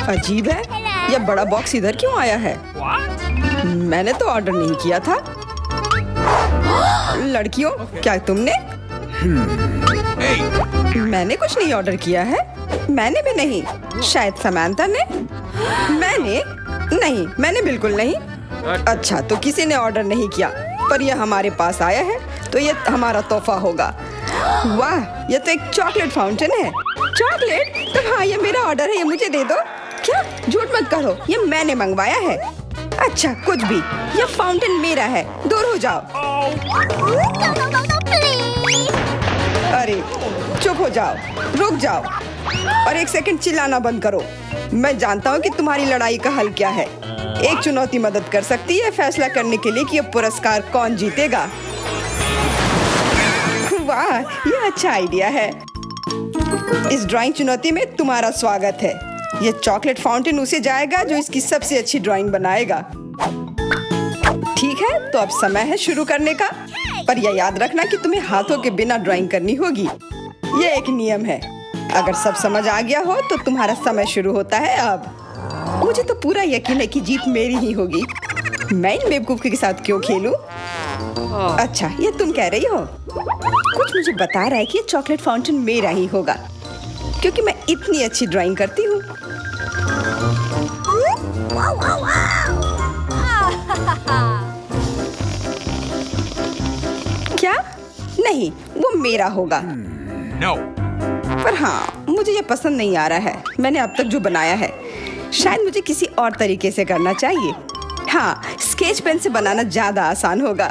अजीब है, यह बड़ा बॉक्स इधर क्यों आया है? मैंने तो ऑर्डर नहीं किया था। लड़कियों, क्या तुमने? मैंने कुछ नहीं ऑर्डर किया है। मैंने भी नहीं। शायद समांथा ने। मैंने बिल्कुल नहीं। अच्छा, तो किसी ने ऑर्डर नहीं किया, पर यह हमारे पास आया है, तो यह हमारा तोहफा होगा। वाह, यह तो एक चॉकलेट फाउंटेन है। चॉकलेट? तो हाँ, यह मेरा ऑर्डर है, ये मुझे दे दो। क्या? झूठ मत करो, यह मैंने मंगवाया है। अच्छा, कुछ भी, यह फाउंटेन मेरा है, दूर हो जाओ। अरे चुप हो जाओ, रुक जाओ और एक सेकंड चिल्लाना बंद करो। मैं जानता हूँ कि तुम्हारी लड़ाई का हल क्या है। एक चुनौती मदद कर सकती है फैसला करने के लिए कि यह पुरस्कार कौन जीतेगा। वाह, यह अच्छा आइडिया है। इस ड्राइंग चुनौती में तुम्हारा स्वागत है। यह चॉकलेट फाउंटेन उसे जाएगा जो इसकी सबसे अच्छी ड्राइंग बनाएगा। ठीक है, तो अब समय है शुरू करने का, पर यह याद रखना कि तुम्हें हाथों के बिना ड्राइंग करनी होगी। यह एक नियम है। अगर सब समझ आ गया हो तो तुम्हारा समय शुरू होता है अब। मुझे तो पूरा यकीन है कि जीत मेरी ही होगी। मैं इन बेवकूफ के साथ क्यों खेलूं? अच्छा, ये तुम कह रही हो? कुछ मुझे बता रहा है कि ये चॉकलेट फाउंटेन मेरा ही होगा, क्योंकि मैं इतनी अच्छी ड्राइंग करती हूँ। क्या? नहीं, वो मेरा होगा। No. पर हाँ, मुझे ये पसंद नहीं आ रहा है। मैंने अब तक जो बनाया है, शायद मुझे किसी और तरीके से करना चाहिए। हाँ, स्केच पेन से बनाना ज्यादा आसान होगा।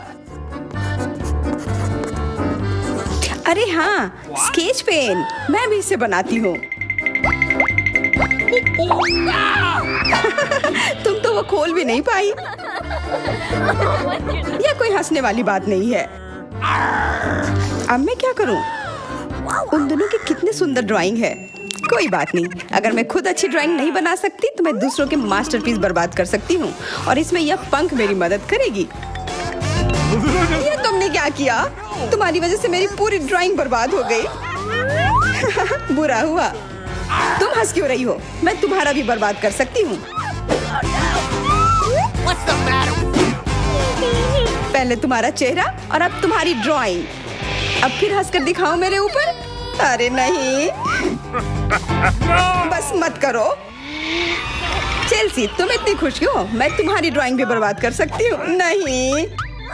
अरे हाँ, स्केच पेन, मैं भी इसे बनाती हूँ। तुम तो वो खोल भी नहीं पाई। यह कोई हंसने वाली बात नहीं है। अब मैं क्या करूँ? उन दोनों की कितनी सुंदर ड्राइंग है। कोई बात नहीं, अगर मैं खुद अच्छी ड्राइंग नहीं बना सकती तो मैं दूसरों के मास्टरपीस बर्बाद कर सकती हूँ, और इसमें यह पंख मेरी मदद करेगी। ये तुमने क्या किया? तुम्हारी वजह से मेरी पूरी ड्राइंग बर्बाद हो गई। बुरा हुआ। तुम हंस क्यों रही हो? मैं तुम्हारा भी बर्बाद कर सकती हूँ। पहले तुम्हारा चेहरा और अब तुम्हारी ड्राइंग। अब फिर हंसकर दिखाओ मेरे ऊपर। अरे नहीं, बस मत करो। चेल्सी, तुम इतनी खुश क्यों? मैं तुम्हारी ड्राइंग भी बर्बाद कर सकती हूँ। नहीं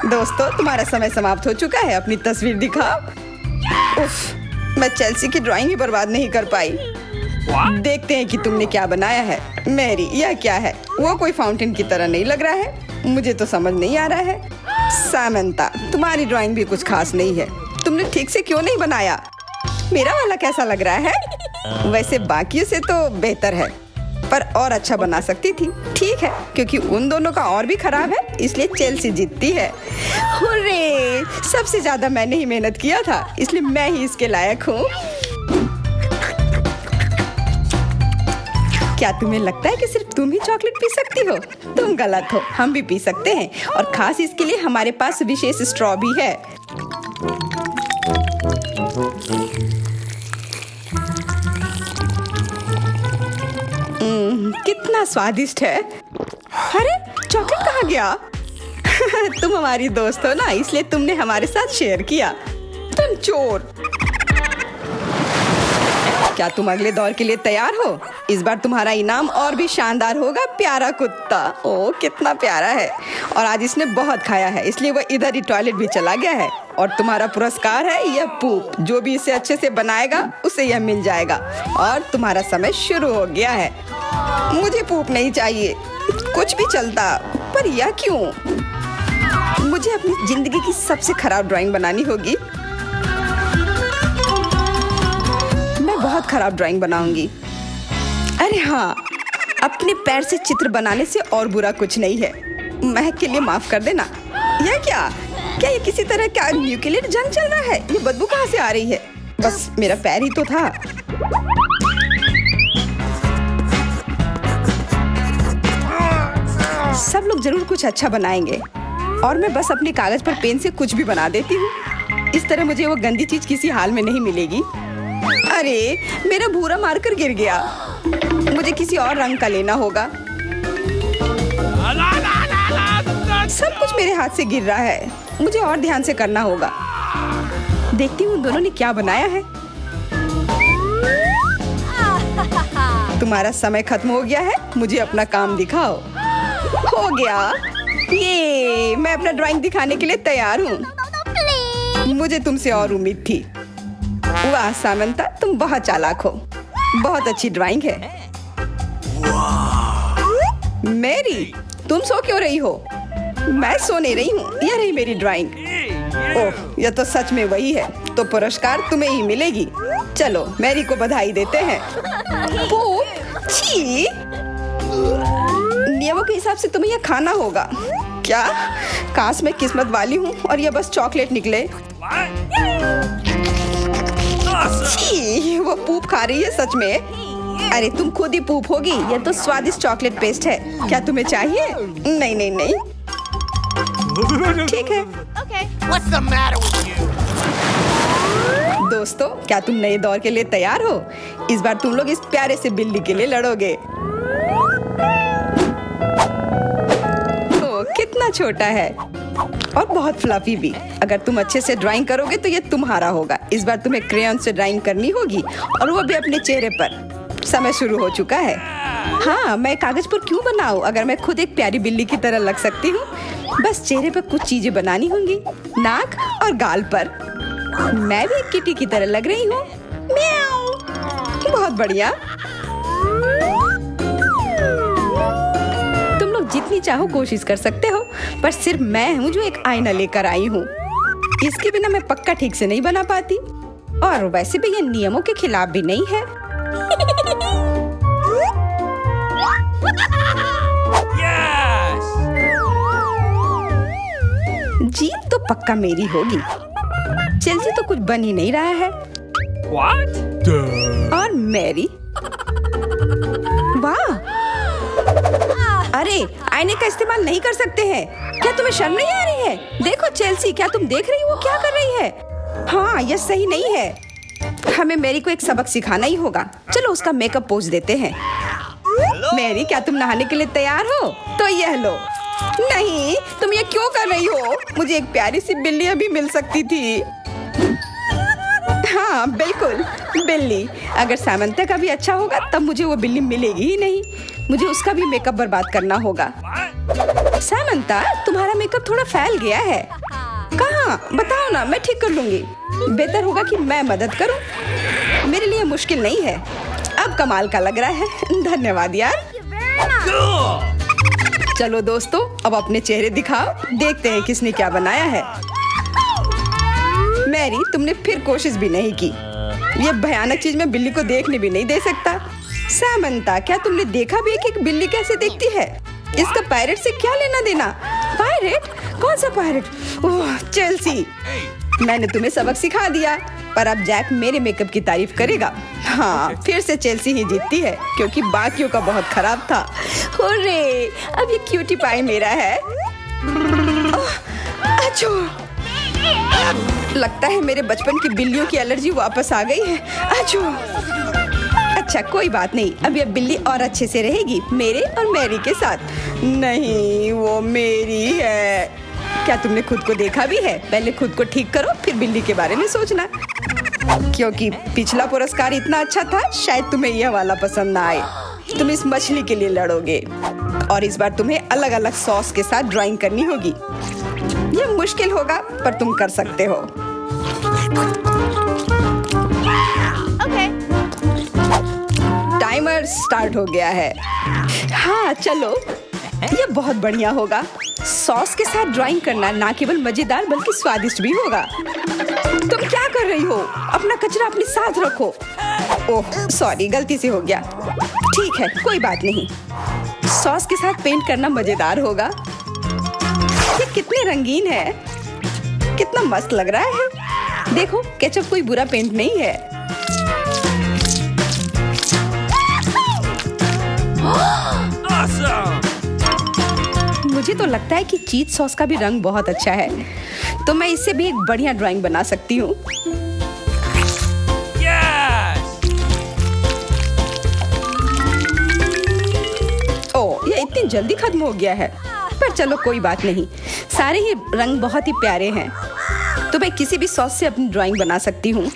दोस्तों, तुम्हारा समय समाप्त हो चुका है। अपनी तस्वीर दिखाओ। उफ, मैं चेल्सी की ड्राइंग ही बर्बाद नहीं कर पाई। देखते हैं कि तुमने क्या बनाया है। मेरी, यह क्या है? वो कोई फाउंटेन की तरह नहीं लग रहा है। मुझे तो समझ नहीं आ रहा है। सामंता, तुम्हारी ड्राइंग भी कुछ खास नहीं है। तुमने ठीक से क्यों नहीं बनाया? मेरा वाला कैसा लग रहा है? वैसे बाकियों से तो बेहतर है, पर और अच्छा बना सकती थी। ठीक है, क्योंकि उन दोनों का और भी खराब है, इसलिए चेल्सी जीतती है। हुर्रे! सबसे ज्यादा मैंने ही मेहनत किया था, इसलिए मैं ही इसके लायक हूँ। क्या तुम्हें लगता है कि सिर्फ तुम ही चॉकलेट पी सकती हो? तुम गलत हो, हम भी पी सकते हैं, और खास इसके लिए हमारे पास विशेष स्ट्रॉ भी है। कितना स्वादिष्ट है। अरे, चॉकलेट कहाँ गया? तुम हमारी दोस्त हो ना, इसलिए तुमने हमारे साथ शेयर किया। तुम चोर। क्या तुम अगले दौर के लिए तैयार हो? इस बार तुम्हारा इनाम और भी शानदार होगा, प्यारा कुत्ता। ओह, कितना प्यारा है। और आज इसने बहुत खाया है, इसलिए वह इधर ही टॉयलेट भी चला गया है। और तुम्हारा पुरस्कार है यह पूप। जो भी इसे अच्छे से बनाएगा उसे यह मिल जाएगा। और तुम्हारा समय शुरू हो गया है। मुझे पूप नहीं चाहिए, कुछ भी चलता, पर यह क्यों? मुझे अपनी जिंदगी की सबसे खराब ड्राइंग बनानी होगी। मैं बहुत खराब ड्राइंग बनाऊंगी। अरे हाँ, अपने पैर से चित्र बनाने से और बुरा कुछ नहीं है। महक के लिए माफ कर देना। यह क्या ये किसी तरह का न्यूक्लियर जंग चल रहा है? ये बदबू कहाँ से आ रही है? बस मेरा पैर ही तो था। सब लोग जरूर कुछ अच्छा बनाएंगे, और मैं बस अपने कागज पर पेन से कुछ भी बना देती हूँ। इस तरह मुझे वो गंदी चीज किसी हाल में नहीं मिलेगी। अरे, मेरा भूरा मारकर गिर गया। मुझे किसी और रंग का लेना होगा। सब कुछ मेरे हाथ से गिर रहा है, मुझे और ध्यान से करना होगा। देखती हूँ दोनों ने क्या बनाया है। तुम्हारा समय खत्म हो गया है, मुझे अपना काम दिखाओ। हो गया, ये मैं अपना ड्राइंग दिखाने के लिए तैयार हूँ। मुझे तुमसे और उम्मीद थी। वाह सामंता, तुम बहुत चालाक हो। बहुत अच्छी ड्राइंग है। मेरी, तुम सो क्यों रही हो? मैं सो नहीं रही हूँ, यह रही मेरी ड्राइंग। ओह, यह तो सच में वही है। तो पुरस्कार तुम्हें ही मिलेगी। चलो मैरी को बधाई देते हैं। छी, नियमों के हिसाब से तुम्हें यह खाना होगा। क्या? काश मैं किस्मत वाली हूँ और यह बस चॉकलेट निकले। छी, वो पूप खा रही है सच में। अरे तुम खुद ही पूप होगी। यह तो स्वादिष्ट चॉकलेट पेस्ट है। क्या तुम्हें चाहिए? नहीं नहीं नहीं, ठीक है। What's the matter with you? दोस्तों, क्या तुम नए दौर के लिए तैयार हो? इस बार तुम लोग इस प्यारे से बिल्ली के लिए लड़ोगे। ओह, कितना छोटा है और बहुत फ्लफी भी। अगर तुम अच्छे से ड्राइंग करोगे तो ये तुम्हारा होगा। इस बार तुम्हें क्रेयॉन से ड्राइंग करनी होगी और वो भी अपने चेहरे पर। समय शुरू हो चुका है। हाँ, मैं कागज पर क्यों बनाऊं अगर मैं खुद एक प्यारी बिल्ली की तरह लग सकती हूँ। बस चेहरे पर कुछ चीजें बनानी होंगी, नाक और गाल पर। मैं भी एक किटी की तरह लग रही हूँ। म्याऊ। बहुत बढ़िया। तुम लोग जितनी चाहो कोशिश कर सकते हो, पर सिर्फ मैं हूँ जो एक आईना लेकर आई हूँ। इसके बिना मैं पक्का ठीक से नहीं बना पाती, और वैसे भी ये नियमों के खिलाफ भी नहीं है। जीत तो पक्का मेरी होगी। चेल्सी तो कुछ बन ही नहीं रहा है। What? और मैरी, वाह! अरे, आईने का इस्तेमाल नहीं कर सकते हैं। क्या तुम्हें शर्म नहीं आ रही है? देखो चेल्सी, क्या तुम देख रही हो वो क्या कर रही है? हाँ, यह सही नहीं है। हमें मैरी को एक सबक सिखाना ही होगा। चलो उसका मेकअप पोज देते हैं। मैरी, क्या तुम नहाने के लिए तैयार हो? तो यह लो। नहीं, तुम ये क्यों कर रही हो? मुझे एक प्यारी सी बिल्ली अभी मिल सकती थी। हाँ बिल्कुल, बिल्ली। अगर सामंता का भी अच्छा होगा तब मुझे वो बिल्ली मिलेगी ही नहीं। मुझे उसका भी मेकअप बर्बाद करना होगा। सामंता, तुम्हारा मेकअप थोड़ा फैल गया है। कहाँ? बताओ ना, मैं ठीक कर लूंगी। बेहतर होगा कि मैं मदद करूं। मेरे लिए मुश्किल नहीं है। अब कमाल का लग रहा है। धन्यवाद यार। चलो दोस्तों, अब अपने चेहरे दिखाओ। देखते हैं किसने क्या बनाया है। मैरी, तुमने फिर कोशिश भी नहीं की। ये भयानक चीज मैं बिल्ली को देखने भी नहीं दे सकता। सामंता, क्या तुमने देखा भी है कि एक बिल्ली कैसे दिखती है? इसका पायरेट से क्या लेना देना? पायरेट? कौन सा पायरेट? ओह चेल्सी, मैंने तुम्हें सबक सिखा दिया, पर अब जैक मेरे मेकअप की तारीफ करेगा। हाँ, फिर से चेल्सी ही जीतती है क्योंकि बाकियों का बहुत खराब था। हुर्रे, अब ये क्यूटी पाई मेरा है। अच्छो, लगता है मेरे बचपन की बिल्लियों की एलर्जी वापस आ गई है। अच्छो, अच्छा कोई बात नहीं, अब यह बिल्ली और अच्छे से रहेगी मेरे और मैरी के साथ। नहीं, वो मेरी है। क्या तुमने खुद को देखा भी है? पहले खुद को ठीक करो, फिर बिल्ली के बारे में सोचना। क्योंकि पिछला पुरस्कार इतना अच्छा था, शायद तुम्हें यह वाला पसंद ना आए। तुम इस मछली के लिए लड़ोगे और इस बार तुम्हें अलग अलग सॉस के साथ ड्राइंग करनी होगी। यह मुश्किल होगा, पर तुम कर सकते हो। टाइमर स्टार्ट हो गया है। हाँ चलो, यह बहुत बढ़िया होगा। सॉस के साथ ड्राइंग करना ना केवल मजेदार बल्कि स्वादिष्ट भी होगा। तुम क्या कर रही हो? अपना कचरा अपने साथ रखो। ओह सॉरी, गलती से हो गया। ठीक है, कोई बात नहीं। सॉस के साथ पेंट करना मजेदार होगा। ये कितने रंगीन है, कितना मस्त लग रहा है। देखो, केचप कोई बुरा पेंट नहीं है। मुझे तो लगता है कि चीज सॉस का भी रंग बहुत अच्छा है, तो मैं इससे भी एक बढ़िया ड्राइंग बना सकती हूँ। इतनी जल्दी खत्म हो गया है। पर चलो कोई बात नहीं, सारे ही रंग बहुत ही प्यारे हैं। तो मैं किसी भी सॉस से अपनी ड्राइंग बना सकती हूँ।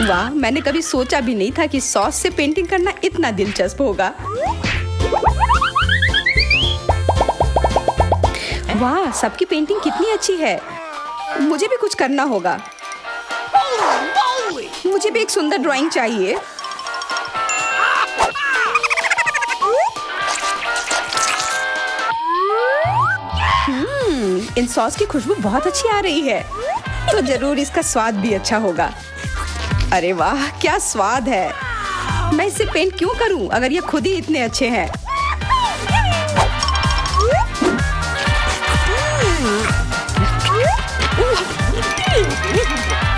वाह, मैंने कभी सोचा भी नहीं था कि सॉस से पेंटिंग करना इतना दिलचस्प होगा। वाह, सबकी पेंटिंग कितनी अच्छी है। मुझे भी कुछ करना होगा। मुझे भी एक सुंदर ड्राइंग चाहिए। इन सॉस की खुशबू बहुत अच्छी आ रही है, तो जरूर इसका स्वाद भी अच्छा होगा। अरे वाह, क्या स्वाद है। मैं इसे पेंट क्यों करूं अगर ये खुद ही इतने अच्छे हैं।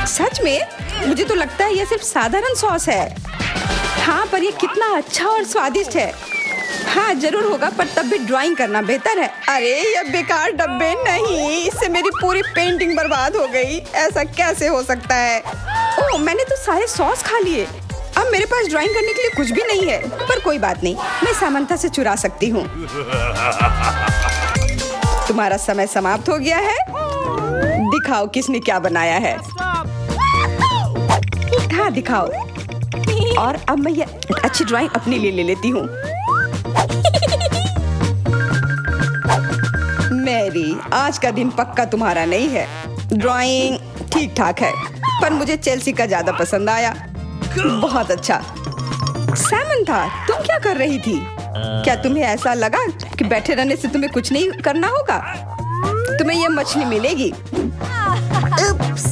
सच में मुझे तो लगता है ये सिर्फ साधारण सॉस है। हाँ, पर ये कितना अच्छा और स्वादिष्ट है। हाँ जरूर होगा, पर तब भी ड्राइंग करना बेहतर है। अरे ये बेकार डब्बे, नहीं, इससे मेरी पूरी पेंटिंग बर्बाद हो गई। ऐसा कैसे हो सकता है। ओह, मैंने तो सारे सॉस खा लिए। अब मेरे पास ड्राइंग करने के लिए कुछ भी नहीं है। पर कोई बात नहीं, मैं सामंथा से चुरा सकती हूँ। तुम्हारा समय समाप्त हो गया है। दिखाओ किसने क्या बनाया है। हाँ दिखाओ। और अब मैं ये अच्छी ड्राइंग अपने लिए ले लेती हूँ। मैरी, आज का दिन पक्का तुम्हारा नहीं है। ड्राइंग ठीक ठाक है, पर मुझे चेल्सी का ज्यादा पसंद आया। बहुत अच्छा। सैमंथा, तुम क्या कर रही थी? क्या तुम्हें ऐसा लगा कि बैठे रहने से तुम्हें कुछ नहीं करना होगा? तुम्हें ये मछली मिलेगी।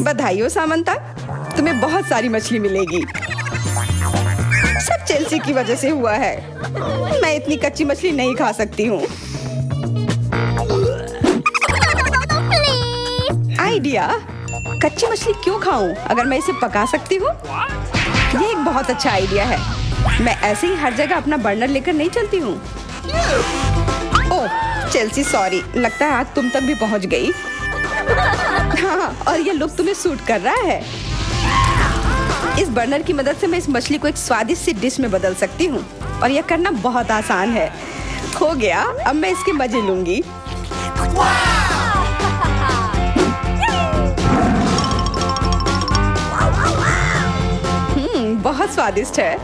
बधाई हो सामंथा, तुम्हें बहुत सारी मछली मिलेगी। सब चेल्सी की वजह से हुआ है। मैं इतनी कच्ची मछली नहीं खा सकती हूँ। आइडिया, कच्ची मछली क्यों खाऊं अगर मैं इसे पका सकती हूँ। ये एक बहुत अच्छा आइडिया है। मैं ऐसे ही हर जगह अपना बर्नर लेकर नहीं चलती हूँ। ओह चेल्सी, सॉरी, लगता है आग तुम तक भी पहुँच गई। हाँ, और ये लुक तुम्हें सूट कर रहा है। इस बर्नर की मदद से मैं इस मछली को एक स्वादिष्ट सी डिश में बदल सकती हूँ, और यह करना बहुत आसान है। हो गया, अब मैं इसके मजे लूंगी। बहुत स्वादिष्ट है।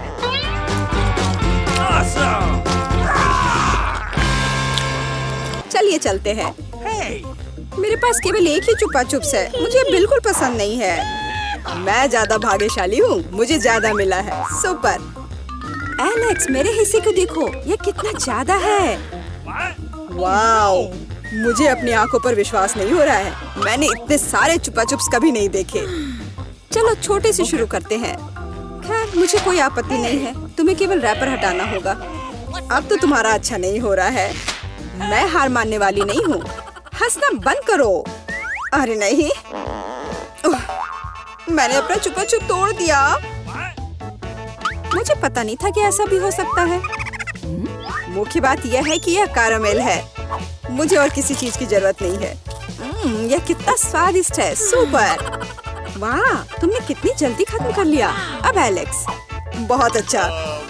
चलिए चलते हैं। मेरे पास केवल एक ही चुपा चुप्स है। मुझे बिल्कुल पसंद नहीं है। मैं ज्यादा भाग्यशाली हूँ, मुझे ज्यादा मिला है। सुपर। एलेक्स, मेरे हिस्से को देखो, ये कितना ज्यादा है। वाओ, मुझे अपनी आंखों पर विश्वास नहीं हो रहा है। मैंने इतने सारे चुपा चुप्स कभी नहीं देखे। चलो छोटे से शुरू करते हैं। खैर, मुझे कोई आपत्ति नहीं है। तुम्हें केवल रैपर हटाना होगा। अब तो तुम्हारा अच्छा नहीं हो रहा है। मैं हार मानने वाली नहीं हूँ। हंसना बंद करो। अरे नहीं, मैंने अपना चुपा चुप तोड़ दिया। मुझे पता नहीं था कि ऐसा भी हो सकता है। मुख्य बात यह है कि यह कैरामेल है। मुझे और किसी चीज की जरूरत नहीं है। यह कितना स्वादिष्ट है। सुपर। वाह, तुमने कितनी जल्दी खत्म कर लिया। अब एलेक्स, बहुत अच्छा।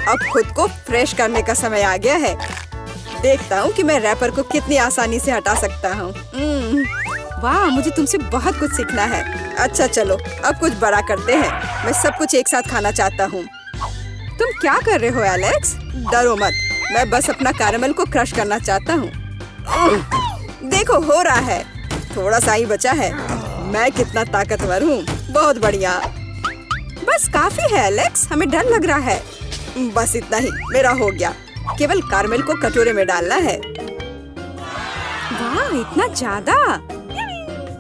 अब खुद को फ्रेश करने का समय आ गया है। देखता हूँ कि मैं रैपर को कितनी आसानी से हटा सकता हूँ। वाह, मुझे तुमसे बहुत कुछ सीखना है। अच्छा चलो, अब कुछ बड़ा करते हैं। मैं सब कुछ एक साथ खाना चाहता हूँ। तुम क्या कर रहे हो एलेक्स? डरो मत, मैं बस अपना कैरामेल को क्रश करना चाहता हूँ। देखो, हो रहा है। थोड़ा सा ही बचा है। मैं कितना ताकतवर हूँ। बहुत बढ़िया। बस काफी है एलेक्स, हमें डर लग रहा है। बस इतना ही, मेरा हो गया। केवल कैरामेल को कटोरे में डालना है। वाह, इतना ज्यादा।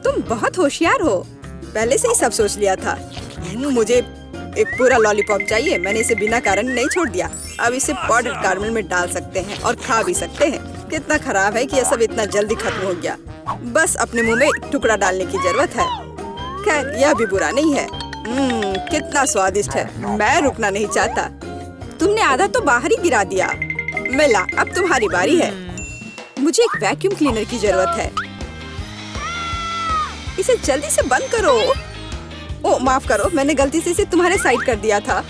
तुम बहुत होशियार हो। पहले से ही सब सोच लिया था। मुझे एक पूरा लॉलीपॉप चाहिए। मैंने इसे बिना कारण नहीं छोड़ दिया। अब इसे पाउडर कैरामेल में डाल सकते हैं और खा भी सकते हैं। कितना खराब है कि यह सब इतना जल्दी खत्म हो गया। बस अपने मुंह में एक टुकड़ा डालने की जरूरत है। खैर, यह भी बुरा नहीं है। कितना स्वादिष्ट है। मैं रुकना नहीं चाहता। तुमने आधा तो बाहर ही गिरा दिया। मिला, अब तुम्हारी बारी है। मुझे एक वैक्यूम क्लीनर की जरूरत है। इसे जल्दी से बंद करो। ओह माफ करो, मैंने गलती से इसे तुम्हारे साइड कर दिया था।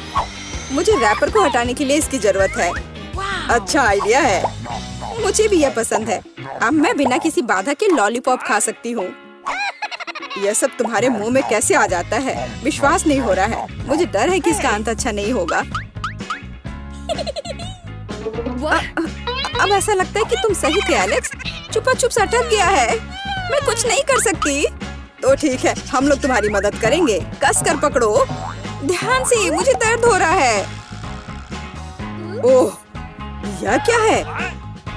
मुझे रैपर को हटाने के लिए इसकी जरूरत है। अच्छा आइडिया है, मुझे भी यह पसंद है। अब मैं बिना किसी बाधा के लॉलीपॉप खा सकती हूँ। यह सब तुम्हारे मुंह में कैसे आ जाता है? विश्वास नहीं हो रहा है। मुझे डर है कि इसका अंत अच्छा नहीं होगा। अब ऐसा लगता है कि तुम सही थे एलेक्स। चुपा चुप से अटक गया है। मैं कुछ नहीं कर सकती। तो ठीक है, हम लोग तुम्हारी मदद करेंगे। कस कर पकड़ो। ध्यान से, मुझे दर्द हो रहा है। ओह, यह क्या है?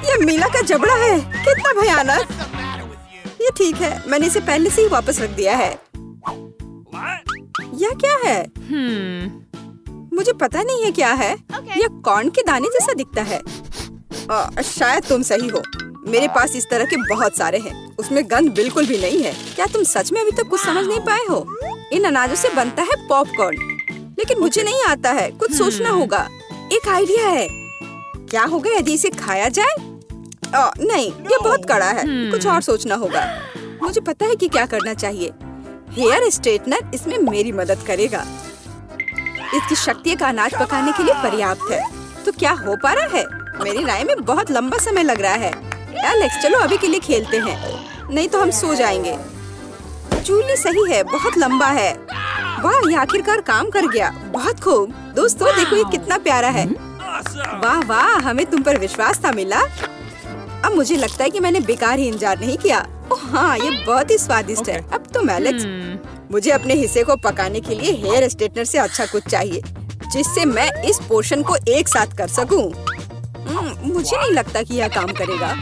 यह मीला का जबड़ा है। कितना भयानक। What's the matter with you? ये ठीक है, मैंने इसे पहले से ही वापस रख दिया है। यह क्या है? मुझे पता नहीं है क्या है। यह कॉर्न के दाने जैसा दिखता है। शायद तुम सही हो। मेरे पास इस तरह के बहुत सारे हैं। उसमें गंध बिल्कुल भी नहीं है। क्या तुम सच में अभी तक कुछ समझ नहीं पाए हो? इन अनाजों से बनता है पॉपकॉर्न, लेकिन मुझे नहीं आता है। कुछ सोचना होगा। एक आइडिया है। क्या होगा यदि इसे खाया जाए? नहीं, ये बहुत कड़ा है। कुछ और सोचना होगा। मुझे पता है कि क्या करना चाहिए। हेयर स्ट्रेटनर इसमें मेरी मदद करेगा। इसकी शक्ति का अनाज पकाने के लिए पर्याप्त है। तो क्या हो पा रहा है? मेरी राय में बहुत लंबा समय लग रहा है। एलेक्स, चलो अभी के लिए खेलते हैं, नहीं तो हम सो जाएंगे। जूली सही है, बहुत लंबा है। वाह, ये आखिरकार काम कर गया। बहुत खूब। दोस्तों देखो ये कितना प्यारा है। वाह वाह, हमें तुम पर विश्वास था मिला। अब मुझे लगता है कि मैंने बेकार ही इंतजार नहीं किया। ओह हाँ, ये बहुत ही स्वादिष्ट है। अब तुम एलेक्स, मुझे अपने हिस्से को पकाने के लिए हेयर स्ट्रेटनर से अच्छा कुछ चाहिए, जिससे मैं इस पोर्शन को एक साथ कर सकूं। मुझे नहीं लगता कि यह काम करेगा।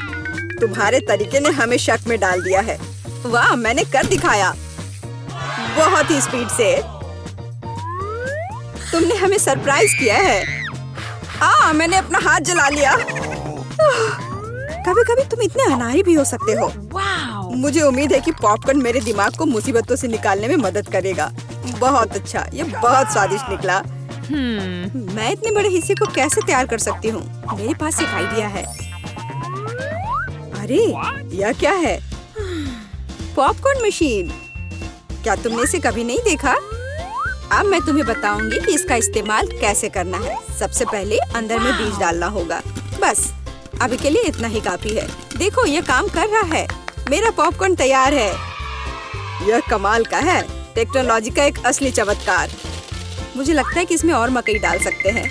तुम्हारे तरीके ने हमें शक में डाल दिया है। वाह, मैंने कर दिखाया बहुत ही स्पीड से। तुमने हमें सरप्राइज किया है। मैंने अपना हाथ जला लिया। कभी कभी तुम इतने अनाड़ी भी हो सकते हो। मुझे उम्मीद है कि पॉपकॉर्न मेरे दिमाग को मुसीबतों से निकालने में मदद करेगा। बहुत अच्छा, ये बहुत स्वादिष्ट निकला। मैं इतने बड़े हिस्से को कैसे तैयार कर सकती हूँ? मेरे पास एक आइडिया है। अरे, यह क्या है? Popcorn machine. क्या तुमने इसे कभी नहीं देखा? अब मैं तुम्हें बताऊंगी कि इसका इस्तेमाल कैसे करना है। सबसे पहले अंदर में बीज डालना होगा। बस अभी के लिए इतना ही काफी है। देखो ये काम कर रहा है। मेरा पॉपकॉर्न तैयार है। यह कमाल का है। टेक्नोलॉजी का एक असली चमत्कार। मुझे लगता है कि इसमें और मकई डाल सकते हैं।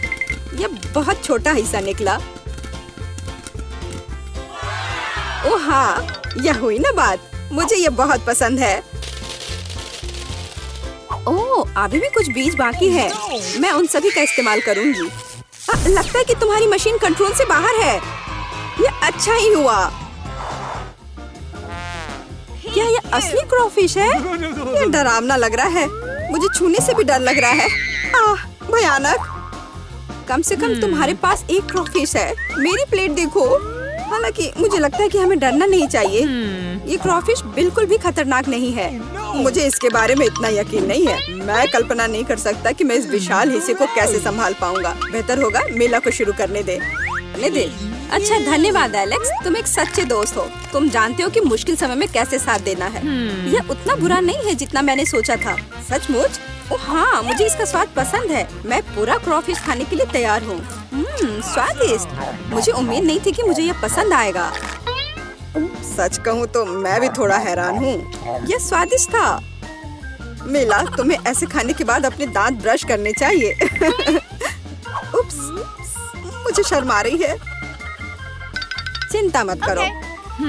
यह बहुत छोटा हिस्सा निकला। ओह हाँ, यह हुई ना बात। मुझे यह बहुत पसंद है। ओह, अभी भी कुछ बीज बाकी है। मैं उन सभी का इस्तेमाल करूंगी। लगता है कि तुम्हारी मशीन कंट्रोल से बाहर है। यह अच्छा ही हुआ। क्या यह असली क्रॉफिश है? यह डरावना लग रहा है। मुझे छूने से भी डर लग रहा है। भयानक। कम से कम तुम्हारे पास एक क्रॉफिश है। मेरी प्लेट देखो। हालांकि मुझे लगता है कि हमें डरना नहीं चाहिए। ये क्रॉफिश बिल्कुल भी खतरनाक नहीं है। मुझे इसके बारे में इतना यकीन नहीं है। मैं कल्पना नहीं कर सकता कि मैं इस विशाल हिस्से को कैसे संभाल पाऊंगा। बेहतर होगा मेला को शुरू करने दे। अच्छा, धन्यवाद एलेक्स, तुम एक सच्चे दोस्त हो। तुम जानते हो कि मुश्किल समय में कैसे साथ देना है। यह उतना बुरा नहीं है जितना मैंने सोचा था। सचमुच? ओह हाँ, मुझे इसका स्वाद पसंद है। मैं पूरा क्रॉफिश खाने के लिए तैयार हूँ। स्वादिष्ट। मुझे उम्मीद नहीं थी कि मुझे यह पसंद आएगा। सच कहूँ तो मैं भी थोड़ा हैरान हूँ। यह स्वादिष्ट था। मिला, तुम्हें ऐसे खाने के बाद अपने दांत ब्रश करने चाहिए। उप्स, मुझे शर्म आ रही है। चिंता मत करो।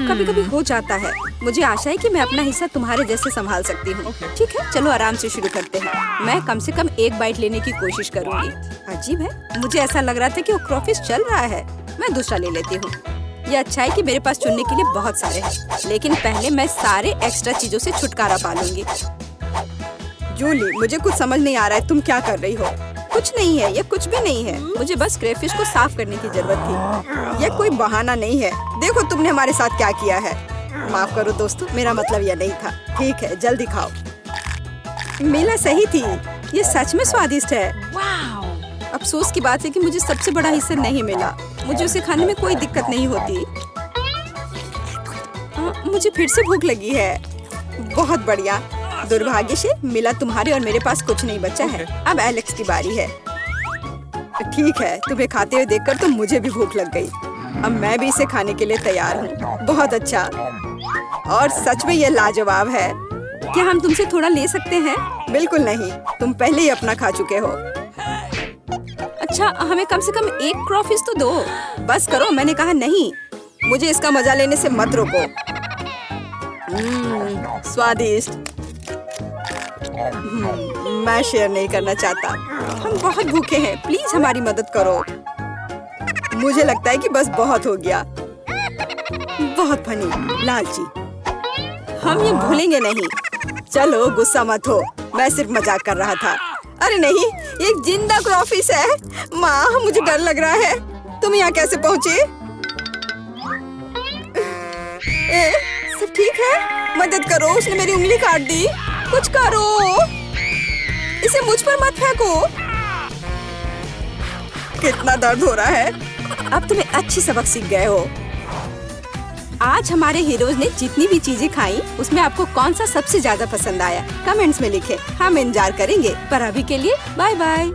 कभी कभी हो जाता है। मुझे आशा है कि मैं अपना हिस्सा तुम्हारे जैसे संभाल सकती हूँ। ठीक है, चलो आराम से शुरू करते हैं। मैं कम से कम एक बाइट लेने की कोशिश करूँगी। अजीब है, मुझे ऐसा लग रहा था कि वो क्रॉफिश चल रहा है। मैं दूसरा ले लेती हूँ। ये अच्छा है कि मेरे पास चुनने के लिए बहुत सारे हैं, लेकिन पहले मैं सारे एक्स्ट्रा चीजों से छुटकारा पा लूंगी। जूली, मुझे कुछ समझ नहीं आ रहा है, तुम क्या कर रही हो? कुछ नहीं है, ये कुछ भी नहीं है। मुझे बस क्रेफिश को साफ करने की जरूरत थी। ये कोई बहाना नहीं है। देखो तुमने हमारे साथ क्या किया है। माफ करो दोस्तों, मेरा मतलब यह नहीं था। ठीक है, जल्दी खाओ। मिला सही थी। ये सच में स्वादिष्ट है। अफसोस की बात है कि मुझे सबसे बड़ा हिस्सा नहीं मिला। मुझे उसे खाने में कोई दिक्कत नहीं होती। मुझे फिर से भूख लगी है। बहुत बढ़िया। दुर्भाग्य से मिला, तुम्हारे और मेरे पास कुछ नहीं बचा है। अब एलेक्स की बारी है। ठीक है, तुम्हें खाते हुए देखकर तो मुझे भी भूख लग गई। अब मैं भी इसे खाने के लिए तैयार हूँ। बहुत अच्छा, और सच में ये लाजवाब है। क्या हम तुमसे थोड़ा ले सकते हैं? बिल्कुल नहीं, तुम पहले ही अपना खा चुके हो। अच्छा, हमें कम से कम एक क्रॉफिश तो दो। बस करो, मैंने कहा नहीं। मुझे इसका मजा लेने से मत रोको। स्वादिष्ट। मैं शेयर नहीं करना चाहता। हम बहुत भूखे हैं, प्लीज हमारी मदद करो। मुझे लगता है कि बस बहुत हो गया। बहुत फनी, लालची। हम ये भूलेंगे नहीं। चलो गुस्सा मत हो, मैं सिर्फ मजाक कर रहा था। अरे नहीं, ये एक जिंदा क्रॉफिश है। माँ, मुझे डर लग रहा है। तुम यहाँ कैसे पहुँचे? सब ठीक है? मदद करो, उसने मेरी उंगली काट दी। कुछ करो, इसे मुझ पर मत फेंको। कितना दर्द हो रहा है। अब तुम्हें अच्छी सबक सीख गए हो। आज हमारे हीरोज ने जितनी भी चीजें खाई, उसमें आपको कौन सा सबसे ज्यादा पसंद आया? कमेंट्स में लिखें, हम इंतजार करेंगे। पर अभी के लिए बाय बाय।